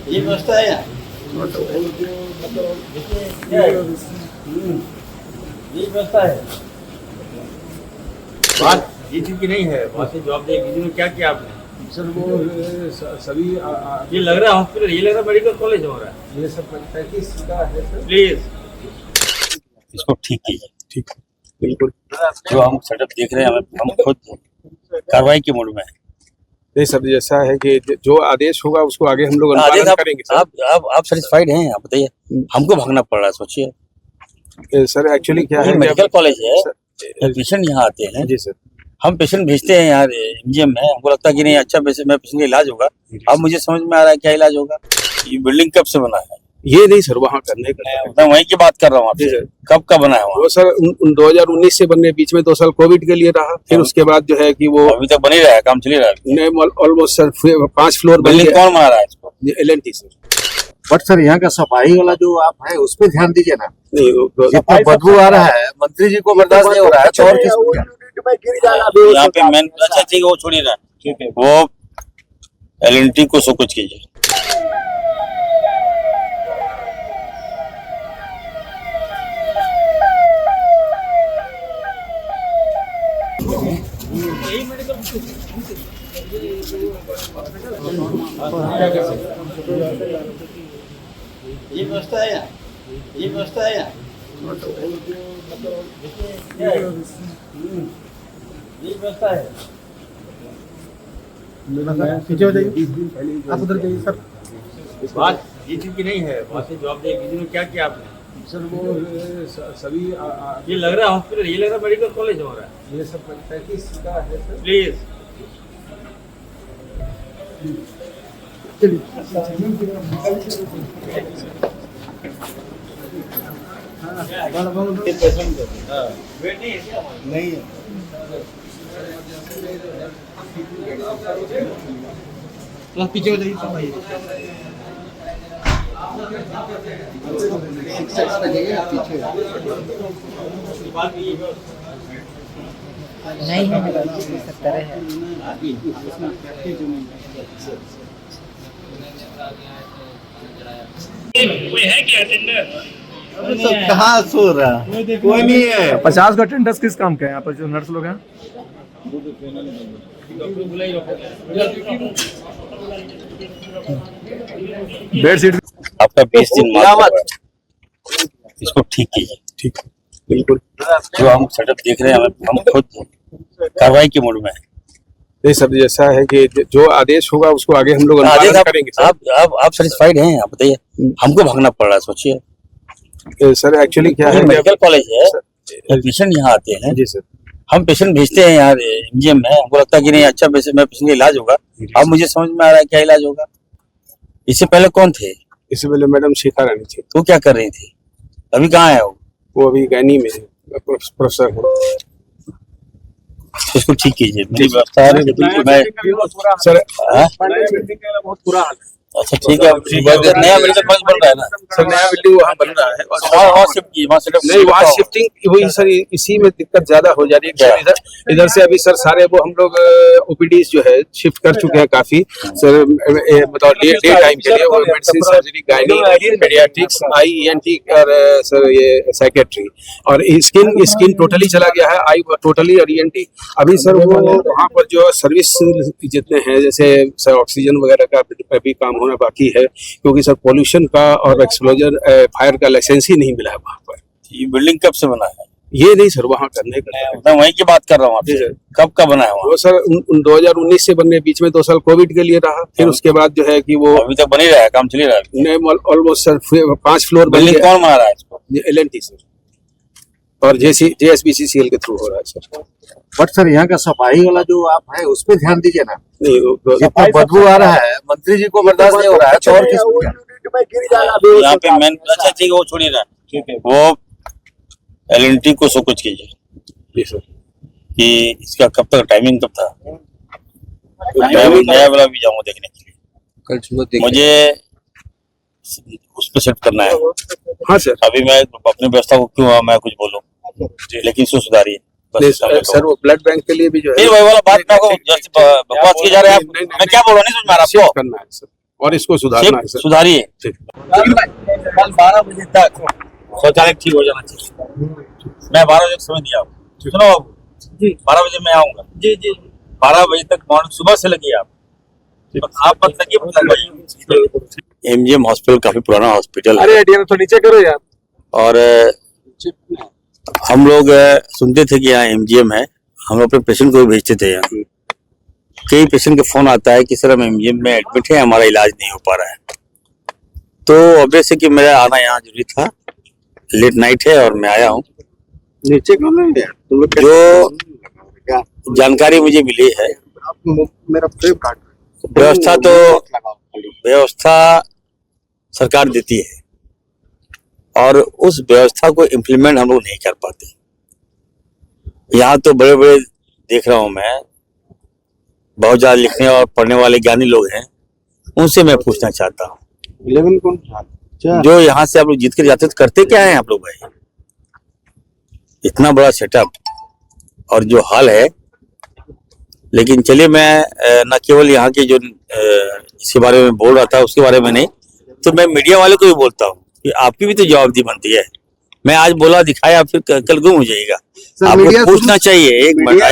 ये व्यवस्था है यहाँ ये व्यवस्था है। बात ये चीज की नहीं है, वहाँ से जॉब देगी में क्या किया आपने? सर वो सभी ये लग रहा है हॉस्पिटल, ये लग रहा है मेडिकल कॉलेज हो रहा है। ये सब 35 का है सर। प्लीज इसको ठीक कीजिए। ठीक बिल्कुल। जो हम सेटअप देख रहे हैं हम खुद कार्रवाई के मूड में हैं। नहीं सर, जैसा है कि जो आदेश होगा उसको आगे हम लोग आदेश अनुपालन करेंगे सर। आप सेटिस्फाइड हैं? आप बताइए, हमको भागना पड़ रहा है, सोचिए। सर एक्चुअली क्या है, मेडिकल कॉलेज है, पेशेंट यहाँ आते हैं जी सर, हम पेशेंट भेजते हैं यार एमजीएम में, हमको लगता है कि नहीं अच्छा पेशेंट का इलाज होगा। अब मुझे समझ में आ रहा है क्या इलाज होगा। ये बिल्डिंग कब से बना है? ये नहीं सर, वहाँ करने का मैं वहीं की बात कर रहा हूँ आपसे। कब का बना है वहाँ? वो सर 2019 से बनने, बीच में 2 साल कोविड के लिए रहा, फिर उसके बाद जो है कि वो अभी तक बन ही रहा है, काम चल ही रहा है। ऑलमोस्ट सर 5 फ्लोर बिल्डिंग कौन बना रहा है इसको? LNT sir. बट सर यहाँ का सफाई वाला जो आप है उस पर ध्यान दीजिए ना। नहीं जितना बदबू आ रहा है मंत्री जी को बर्दाश्त नहीं हो रहा है तो और किसको? यहाँ पे मेन अच्छा ठीक है, वो छोड़िए ना, वो LNT को सब कुछ कीजिए। ये व्यवस्था है यहाँ ये व्यवस्था है यहाँ ये व्यवस्था है। पीछे हो जाइए, आप उधर जाइए सर। बात ये चीज की नहीं है, वहाँ से जॉब देगी में क्या किया आपने? सर वो सभी ये लग रहा है हॉस्पिटल, ये लग रहा है मेडिकल कॉलेज हो रहा है। ये सब 35 का है सर। प्लीज नहीं है पीछे हो जाइए सब भाई। नहीं है मेरा 70 है। कोई है क्या अटेंडर? कहाँ सो रहा कोई नहीं है। 50 का अटेंडेंस किस काम का है यहाँ पर जो नर्स लोग हैं? बेड सीट आपका 20 दिन इसको ठीक कीजिए। ठीक बिल्कुल। जो हम सेटअप देख रहे हैं हम खुद कार्रवाई के मूड में हैं। नहीं सर, जैसा है कि जो आदेश होगा उसको आगे हम लोग अनुपालन करेंगे सर। आप सेटिस्फाइड हैं? आप बताइए, हमको भागना पड़ रहा है, सोचिए। सर एक्चुअली क्या है, मेडिकल कॉलेज है, पेशेंट यहाँ आते हैं, जी सर, हम पेशेंट भेजते हैं यार एमजीएम में, हमको लगता है कि नहीं अच्छा पेशेंट का इलाज होगा। अब मुझे समझ में आ रहा है क्या इलाज होगा। इससे पहले कौन थे? इससे पहले मैडम शिखा रानी थी। वो क्या कर रही थी? अभी कहाँ है वो अभी गैनी में प्रोफेसर है। उसको ठीक कीजिए। मेरी व्यवस्था है मैं सर बहुत पूरा हाल है। अच्छा ठीक है, नया मेडिकल कॉलेज बन रहा है ना सर, नया बिल्डिंग वहाँ बन रहा है वहाँ शिफ्ट कीजिए, वहाँ सेटअप नहीं, वहाँ शिफ्टिंग वही सर, इसी में दिक्कत ज्यादा हो जा रही है सर। इधर से अभी सर सारे वो हम लोग OPDs जो है शिफ्ट कर चुके हैं काफी सर। बताओ डे टाइम के लिए, और medicine, surgery, gynae, paediatrics, IENT और सर ये साइकेट्री, और स्किन टोटली चला गया है, आई टोटली और ENT। अभी सर वो वहाँ पर जो सर्विस जितने हैं, जैसे सर ऑक्सीजन वगैरह का भी काम होना बाकी है, क्योंकि सर पोल्यूशन का और एक्सप्लोजर फायर का लाइसेंस ही नहीं मिला है वहाँ पर। ये बिल्डिंग कब से बना है? ये नहीं सर, वहाँ करने का मैं वहीं की बात कर रहा हूँ आपसे। कब का बना है वहाँ? वो सर 2019 से बनने, बीच में 2 साल कोविड के लिए रहा, फिर उसके बाद जो है कि वो अभी तक बन ही रहा है, काम चल ही रहा है। ऑलमोस्ट सर 5 फ्लोर बिल्डिंग कौन बना रहा है इसको? LNT सर, और JSBCCL के थ्रू हो रहा है सर। बट सर यहाँ का सफाई वाला जो आप है उस पर ध्यान दीजिए ना। नहीं जितना बदबू आ रहा है मंत्री जी को बर्दाश्त नहीं हो रहा है तो और किसको? यहाँ पे मेन अच्छा ठीक है, वो छोड़िए ना, वो LNT को सब कुछ कीजिए। जी सर। कि इसका कब तक टाइमिंग कब था? नया वाला भी जाऊंगा देखने के लिए। कल सुबह मुझे उस पर सेट करना है। हाँ सर। अभी मैं अपनी व्यवस्था को क्यों मैं कुछ बोलूं, लेकिन इसको सुधारिए बस। सर वो ब्लड बैंक के लिए भी जो है वही वाला बात ना को बकवास की जा रहे हैं आप। मैं क्या बोल रहा हूँ नहीं समझ में आ रहा आपको। करना है सर, और इसको सुधारना है सर। सुधारिए। ठीक। कल 12 बजे तक शौचालय ठीक हो जाना चाहिए। मैं 12 बजे समय दिया हूँ, सुनो बाबू, 12 बजे मैं आऊंगा। जी जी 12 बजे तक मॉर्निंग सुबह से लगिए आप मत लगिए। एमजीएम हॉस्पिटल काफी पुराना हॉस्पिटल है। अरे तो नीचे करो यार। और हम लोग सुनते थे कि यहाँ एमजीएम है, हम अपने पेशेंट को भी भेजते थे यहाँ। कई पेशेंट के फोन आता है कि सर हम एमजीएम में एडमिट है, हमारा इलाज नहीं हो पा रहा है। तो ऑब्वियस है कि मेरा आना यहाँ जरूरी था, लेट नाइट है और मैं आया हूँ। नीचे क्यों नहीं है? जो जानकारी मुझे मिली है, मेरा फ्रेम काट व्यवस्था सरकार देती है और उस व्यवस्था को इम्प्लीमेंट हम लोग नहीं कर पाते। यहाँ तो बड़े बड़े देख रहा हूँ मैं, बहुत ज्यादा लिखने और पढ़ने वाले ज्ञानी लोग हैं, उनसे मैं पूछना चाहता हूँ 11 कौन था? जो यहाँ से आप लोग जीत कर जाते तो करते क्या है आप लोग भाई? इतना बड़ा सेटअप और जो हाल है। लेकिन चलिए, मैं न केवल यहाँ के जो इसके बारे में बोल रहा था उसके बारे में नहीं, तो मैं मीडिया वाले को भी बोलता हूँ कि आपकी भी तो जवाबदेही बनती है। मैं आज बोला दिखाया, फिर कल गुम हो जाएगा। आपको पूछना चाहिए। एक मिनट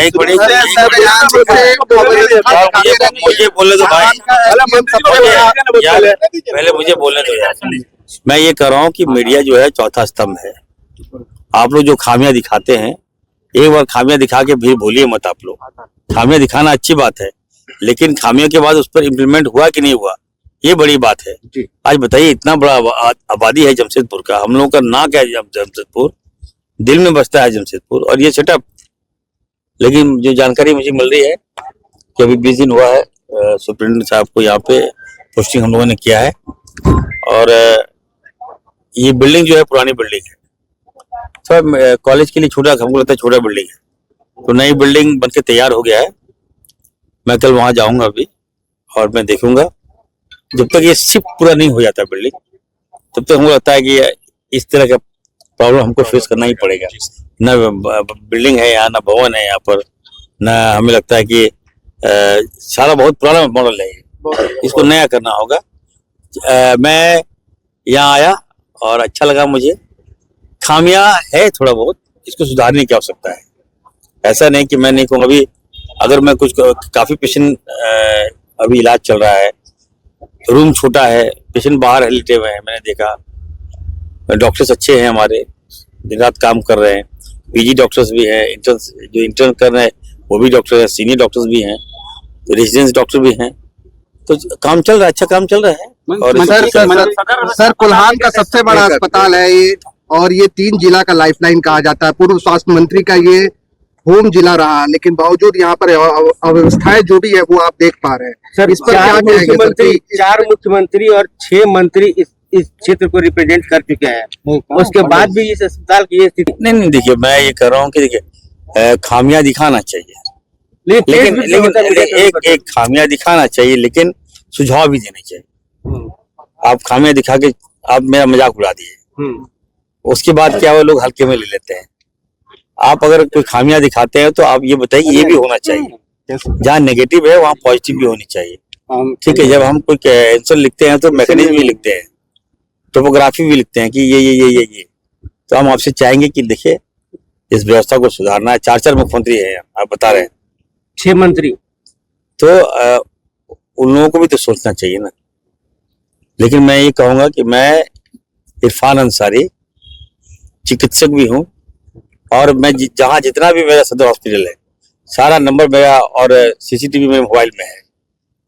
मुझे बोलने दो भाई, पहले मुझे बोलने दो यार। मैं ये कह रहा हूँ कि मीडिया जो है चौथा स्तंभ है। आप लोग जो खामियां दिखाते हैं, एक बार खामियां दिखा के फिर भूलिए मत। आप लोग खामियां दिखाना अच्छी बात है, लेकिन खामियों के बाद उस पर इम्प्लीमेंट हुआ कि नहीं हुआ, ये बड़ी बात है। आज बताइए, इतना बड़ा आबादी है जमशेदपुर का, हम लोगों का नाक है जमशेदपुर, दिल में बसता है जमशेदपुर, और ये सेटअप। लेकिन जो जानकारी मुझे मिल रही है कि अभी 20 दिन हुआ है सुप्रिंटेंडेंट साहब को यहाँ पे पोस्टिंग हम लोगों ने किया है, और ये बिल्डिंग जो है पुरानी बिल्डिंग है। सर कॉलेज के लिए छोटा, हमको लगता है छोटा बिल्डिंग है, तो नई बिल्डिंग बनके तैयार हो गया है। मैं कल वहां जाऊंगा अभी और मैं देखूंगा। जब तक ये शिफ्ट पूरा नहीं हो जाता बिल्डिंग, तब तक हमको लगता है कि इस तरह का प्रॉब्लम हमको फेस करना ही पड़ेगा। न बिल्डिंग है यहाँ, न भवन है यहाँ पर, न हमें लगता है कि सारा बहुत पुराना मॉडल है, इसको नया करना होगा। मैं यहाँ आया और अच्छा लगा मुझे। खामियां है थोड़ा बहुत, इसको सुधारने की आवश्यकता है। ऐसा नहीं कि मैं नहीं कहूँगा। अभी अगर मैं कुछ, काफी पेशेंट अभी इलाज चल रहा है, रूम छोटा है, पेशेंट बाहर लेटे हुए हैं, मैंने देखा। डॉक्टर्स अच्छे हैं हमारे, दिन रात काम कर रहे हैं। पीजी डॉक्टर्स भी हैं, जो इंटर्न कर रहे हैं वो भी डॉक्टर हैं, सीनियर डॉक्टर्स भी हैं, रेजिडेंस डॉक्टर भी हैं। तो काम चल रहा है, अच्छा काम चल रहा है। और सर कोल्हान का सबसे बड़ा अस्पताल है ये, और ये 3 जिला का लाइफलाइन कहा जाता है। पूर्व स्वास्थ्य मंत्री का ये होम जिला रहा, लेकिन बावजूद यहाँ पर अव्यवस्थाएं जो भी है वो आप देख पा रहे हैं। सर, इस पर क्या कहेंगे? 4 मुख्यमंत्री और 6 मंत्री इस क्षेत्र को रिप्रेजेंट कर चुके हैं, उसके बाद भी इस अस्पताल की ये स्थिति। नहीं, देखिए मैं ये कह रहा हूँ कि देखिए खामियां दिखाना चाहिए, लेकिन एक खामियां दिखाना चाहिए, लेकिन सुझाव भी देने चाहिए। आप खामियां दिखा के आप मेरा मजाक उड़ा दिए, उसके बाद क्या वो लोग हल्के में ले लेते हैं। आप अगर कोई खामियां दिखाते हैं तो आप ये बताइए, ये भी होना चाहिए। जहाँ नेगेटिव है वहाँ पॉजिटिव भी होनी चाहिए। ठीक है, जब हम कोई आंसर लिखते हैं तो मैकेनिज्म भी लिखते हैं, टोपोग्राफी भी लिखते हैं कि ये। तो हम आपसे चाहेंगे कि देखिए, इस व्यवस्था को सुधारना है। 4 मुख्यमंत्री हैं, आप बता रहे हैं, 6 मंत्री, तो उन लोगों को भी तो सोचना चाहिए ना। लेकिन मैं ये कहूंगा कि मैं इरफान अंसारी चिकित्सक भी हूँ, और मैं जहाँ जितना भी मेरा सदर हॉस्पिटल है, सारा नंबर मेरा और सीसीटीवी मेरे मोबाइल में है।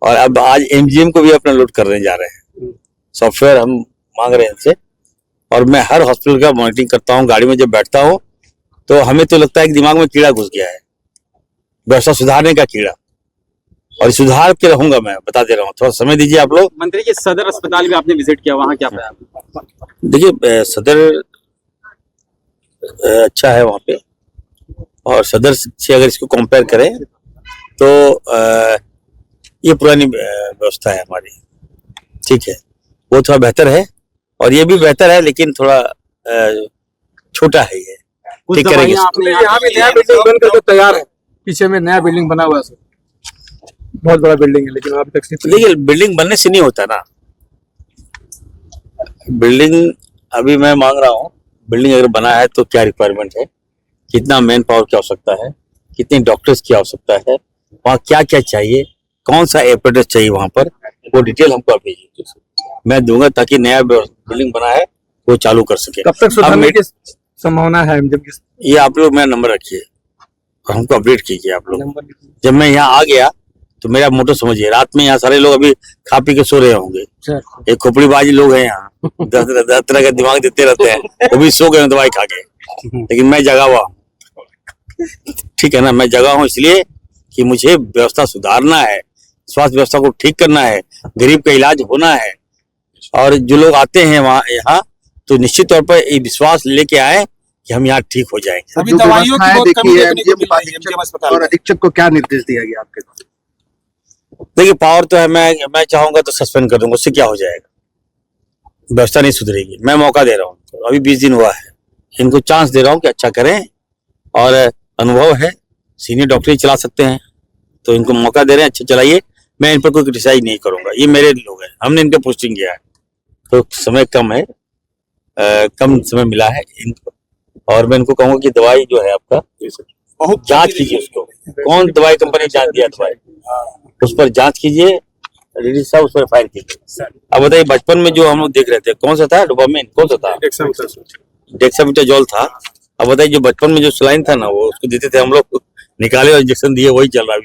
और अब आज एमजीएम को भी अपना लोड करने जा रहे हैं, सॉफ्टवेयर हम मांग रहे हैं इनसे। और मैं हर हॉस्पिटल का मॉनिटरिंग करता हूँ। गाड़ी में जब बैठता हूँ तो हमें तो लगता है कि दिमाग में कीड़ा घुस गया है, व्यवस्था सुधारने का कीड़ा, और सुधार के रहूंगा। मैं बता दे रहा हूँ, थोड़ा समय दीजिए आप लोग। मंत्री के सदर अस्पताल भी आपने विजिट किया, वहाँ क्या पाया? देखिए सदर अच्छा है वहाँ पे, और सदर से अगर इसको कंपेयर करें तो ये पुरानी व्यवस्था है हमारी। ठीक है, वो थोड़ा बेहतर है, और ये भी बेहतर है, लेकिन थोड़ा छोटा है ये। ठीक करेंगे। यहाँ भी नया बिल्डिंग बनकर जो तैयार है, पीछे में नया बिल्डिंग बना हुआ है, बहुत बड़ा बिल्डिंग है, लेकिन अभी तक देखिए बिल्डिंग बनने से नहीं होता ना, बिल्डिंग अभी मैं मांग रहा हूँ, बिल्डिंग अगर बना है तो क्या रिक्वायरमेंट है, कितना मैन पावर की आवश्यकता है, कितने डॉक्टर्स की आवश्यकता है, वहाँ क्या क्या चाहिए, कौन सा एपरेटस चाहिए वहाँ पर, वो डिटेल हमको आप भेजिए, मैं दूंगा ताकि नया बिल्डिंग बना है वो चालू कर सके। कब तक अब सुधारने की संभावना है? जब ये आप लोग मेरा नंबर रखिए और हमको अपडेट कीजिए आप लोग। जब मैं यहाँ आ गया तो मेरा मोटो समझिए, रात में यहाँ सारे लोग अभी खा पी के सो रहे होंगे, एक खोपड़ीबाजी लोग हैं यहाँ, 10 तरह का दिमाग देते रहते हैं, वो भी सो गए दवाई खा के, लेकिन मैं जगा हुआ हूँ, ठीक है ना। मैं जगा हूँ इसलिए कि मुझे व्यवस्था सुधारना है, स्वास्थ्य व्यवस्था को ठीक करना है, गरीब का इलाज होना है, और जो लोग आते हैं वहाँ यहाँ तो निश्चित तौर पर ये विश्वास लेके आए कि हम यहाँ ठीक हो जाएंगे। अभी दवाइयों की बहुत कमी है, और अधीक्षक को क्या निर्देश दिया गया आपके? देखिए पावर तो है, मैं चाहूंगा तो सस्पेंड कर दूंगा, उससे क्या हो जाएगा, व्यवस्था नहीं सुधरेगी। मैं मौका दे रहा हूँ, तो अभी 20 दिन हुआ है, इनको चांस दे रहा हूँ कि अच्छा करें, और अनुभव है, सीनियर डॉक्टर ही चला सकते हैं, तो इनको मौका दे रहे हैं, अच्छा चलाइए। मैं इन पर कोई क्रिटिसाइज नहीं करूंगा, ये मेरे लोग हैं, हमने इनके पोस्टिंग किया है, तो समय कम है, कम समय मिला है इनको, और मैं इनको कहूंगा कि दवाई जो है आपका जांच कीजिए, उसको कौन दवाई कंपनी जांच दिया दवाई, उस पर जांच कीजिए, रेड्डी साहब उस पर फायर कीजिए। अब बताइए बचपन में जो हम लोग देख रहे थे कौन सा था, डोपामिन कौन सा था, डेक्सामेटाजोल था। अब बताइए जो बचपन में जो सलाइन था ना, वो उसको देते थे हम लोग, निकाले और इंजेक्शन दिए, वही चल रहा है।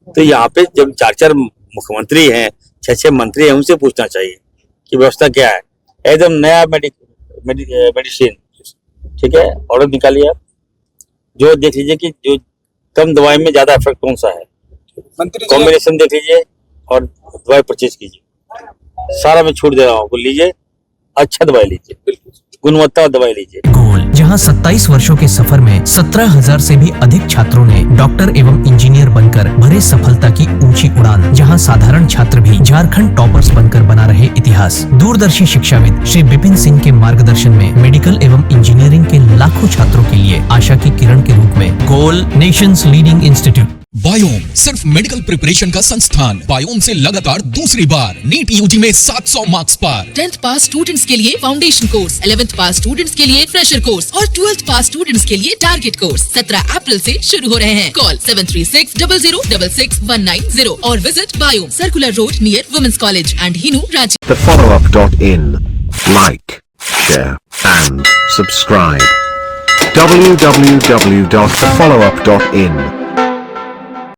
तो यहाँ पे जब 4 मुख्यमंत्री हैं, 6 मंत्री हैं, उनसे पूछना चाहिए कि व्यवस्था क्या है, एकदम नया मेडिसिन, ठीक है, ऑर्डर निकालिए आप, जो देख लीजिए कि जो कम दवाई में ज्यादा इफेक्ट कौन सा है, कॉम्बिनेशन देख लीजिए और दवाई परचेज कीजिए। सारा मैं छूट दे रहा हूँ, आपको लीजिए, अच्छा दवाई लीजिए, गुणवत्ता दवाई लीजिए। गोल, जहां 27 वर्षों के सफर में 17,000 से भी अधिक छात्रों ने डॉक्टर एवं इंजीनियर बनकर भरे सफलता की ऊंची उड़ान, जहां साधारण छात्र भी झारखंड टॉपर्स बनकर बना रहे इतिहास। दूरदर्शी शिक्षाविद श्री विपिन सिंह के मार्गदर्शन में मेडिकल एवं इंजीनियरिंग के लाखों छात्रों के लिए आशा की किरण के रूप में गोल, नेशंस लीडिंग इंस्टीट्यूट। बायोम सिर्फ मेडिकल प्रिपरेशन का संस्थान। बायोम से लगातार दूसरी बार नीट यूजी में 700 मार्क्स पर। 10th पास स्टूडेंट्स के लिए फाउंडेशन कोर्स, 11th पास स्टूडेंट्स के लिए फ्रेशर कोर्स और 12th पास स्टूडेंट्स के लिए टारगेट कोर्स 17 अप्रैल से शुरू हो रहे हैं। कॉल 7360066190 और visit Biome, circular road near women's college and Hinoo, Ranchi. TheFollowUp.in. Like, share and subscribe. www.thefollowup.in